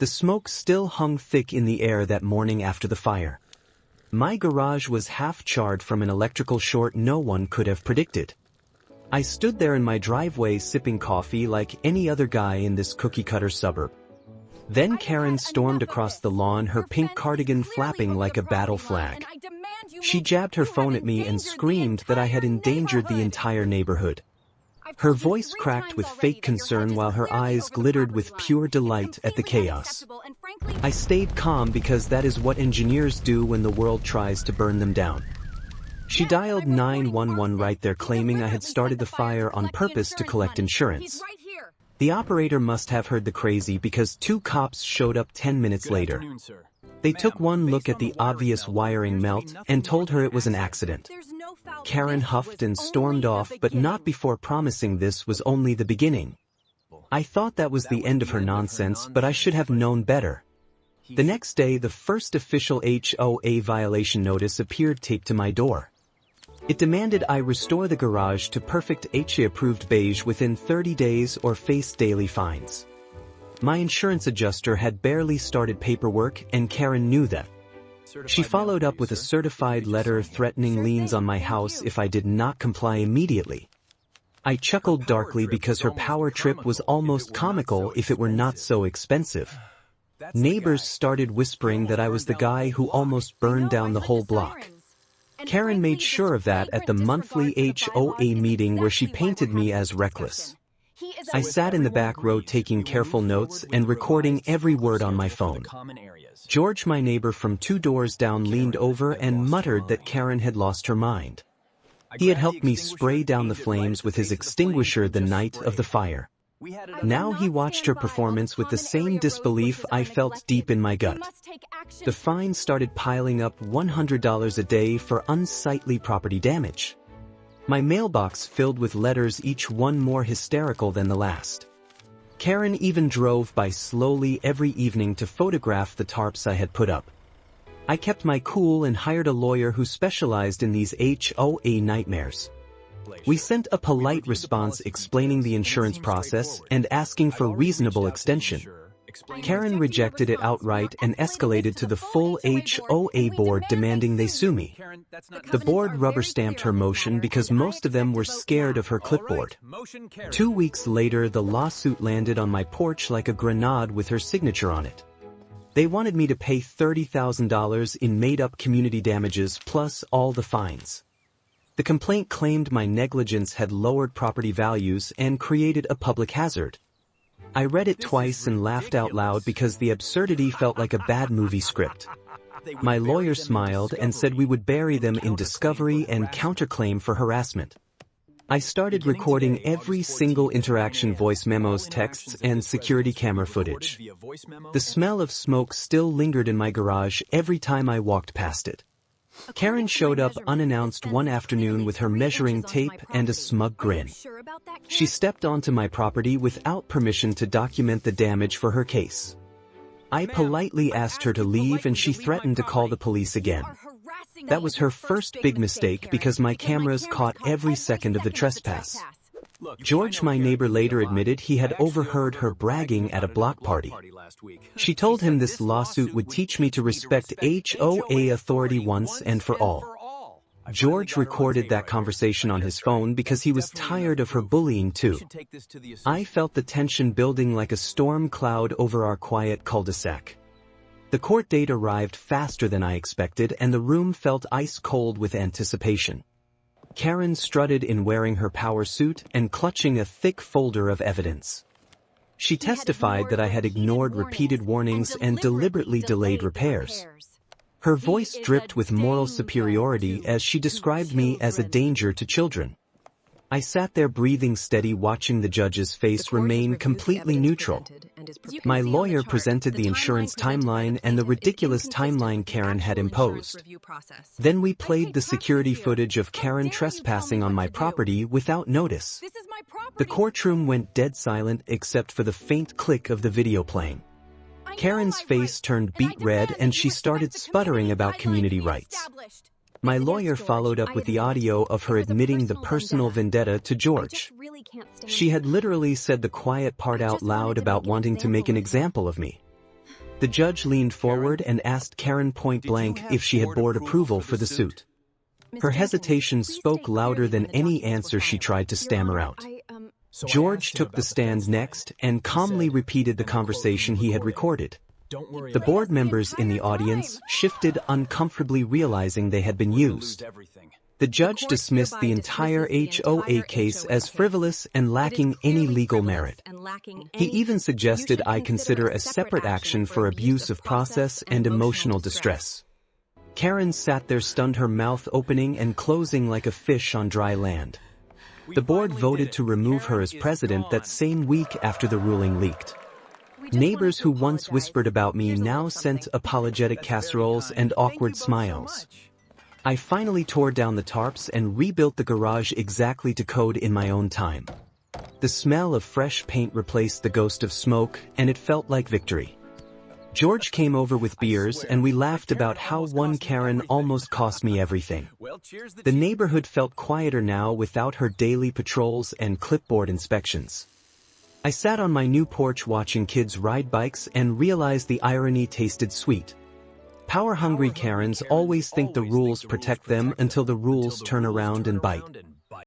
The smoke still hung thick in the air that morning after the fire. My garage was half charred from an electrical short no one could have predicted. I stood there in my driveway sipping coffee like any other guy in this cookie-cutter suburb. Then Karen stormed across the lawn, her pink cardigan flapping like a battle flag. She jabbed her phone at me and screamed that I had endangered the entire neighborhood. Her voice cracked with fake concern while her eyes glittered with pure delight at the chaos. I stayed calm because that is what engineers do when the world tries to burn them down. She dialed 911 right there, claiming I had started the fire on purpose to collect insurance. The operator must have heard the crazy because 2 cops showed up 10 minutes later. They took one look at the obvious wiring melt and told her it was an accident. Karen huffed and stormed off, but not before promising this was only the beginning. I thought that was the end of her nonsense, but I should have known better. The next day, the first official HOA violation notice appeared taped to my door. It demanded I restore the garage to perfect HOA-approved beige within 30 days or face daily fines. My insurance adjuster had barely started paperwork, and Karen knew that. She followed up with a certified letter threatening liens on my house if I did not comply immediately. I chuckled darkly because her power trip was almost comical if it were not so expensive. Neighbors started whispering that I was the guy who almost burned down the whole block. Karen made sure of that at the monthly HOA meeting where she painted me as reckless. I sat in the back row taking careful notes and recording every word on my phone. George, my neighbor from 2 doors down, leaned over and muttered that Karen had lost her mind. He had helped me spray down the flames with his extinguisher the night of the fire. Now he watched her performance with the same disbelief I felt deep in my gut. The fines started piling up, $100 a day for unsightly property damage. My mailbox filled with letters, each one more hysterical than the last. Karen even drove by slowly every evening to photograph the tarps I had put up. I kept my cool and hired a lawyer who specialized in these HOA nightmares. We sent a polite response explaining the insurance process and asking for reasonable extension. Karen rejected it outright and escalated to the full HOA board demanding they sue me. The board rubber-stamped her motion because most of them were scared of her clipboard. 2 weeks later, the lawsuit landed on my porch like a grenade with her signature on it. They wanted me to pay $30,000 in made-up community damages plus all the fines. The complaint claimed my negligence had lowered property values and created a public hazard. I read it twice and laughed out loud because the absurdity felt like a bad movie script. My lawyer smiled and said we would bury them in discovery and counterclaim for harassment. I started recording every single interaction, voice memos, texts, and security camera footage. The smell of smoke still lingered in my garage every time I walked past it. Karen showed up unannounced one afternoon with her measuring tape and a smug grin. She stepped onto my property without permission to document the damage for her case. I politely asked her to leave and she threatened to call the police again. That was her first big mistake because my cameras caught every second of the trespass. George, my neighbor, later admitted he had overheard her bragging at a block party. She told him this lawsuit would teach me to respect HOA authority once and for all. George recorded that conversation on his phone because he was tired of her bullying too. I felt the tension building like a storm cloud over our quiet cul-de-sac. The court date arrived faster than I expected and the room felt ice cold with anticipation. Karen strutted in wearing her power suit and clutching a thick folder of evidence. She testified that I had ignored repeated warnings and deliberately delayed repairs. Her voice dripped with moral superiority as she described me as a danger to children. I sat there breathing steady, watching the judge's face remain completely neutral. My lawyer presented the insurance timeline and the ridiculous timeline Karen had imposed. Then we played the security footage of Karen trespassing on my property without notice. The courtroom went dead silent except for the faint click of the video playing. Karen's face turned beet red and she started sputtering about community rights. My lawyer followed up with the audio of her admitting the personal vendetta to George. She had literally said the quiet part out loud about wanting to make an example of me. The judge leaned forward and asked Karen point-blank if she had board approval for the suit. Her hesitation spoke louder than any answer she tried to stammer out. George took the stand next and calmly repeated the conversation he had recorded. The board members in the audience shifted uncomfortably, realizing they had been used. The judge dismissed the entire HOA case as frivolous and lacking any legal merit. He even suggested I consider a separate action for abuse of process and emotional distress. Karen sat there stunned, her mouth opening and closing like a fish on dry land. The board voted to remove her as president that same week after the ruling leaked. Neighbors who once whispered about me now sent apologetic casseroles and awkward smiles. I finally tore down the tarps and rebuilt the garage exactly to code in my own time. The smell of fresh paint replaced the ghost of smoke, and it felt like victory. George came over with beers and we laughed about how one Karen almost cost me everything. The neighborhood felt quieter now without her daily patrols and clipboard inspections. I sat on my new porch watching kids ride bikes and realized the irony tasted sweet. Power-hungry Karens always think the rules protect them until the rules turn around and bite.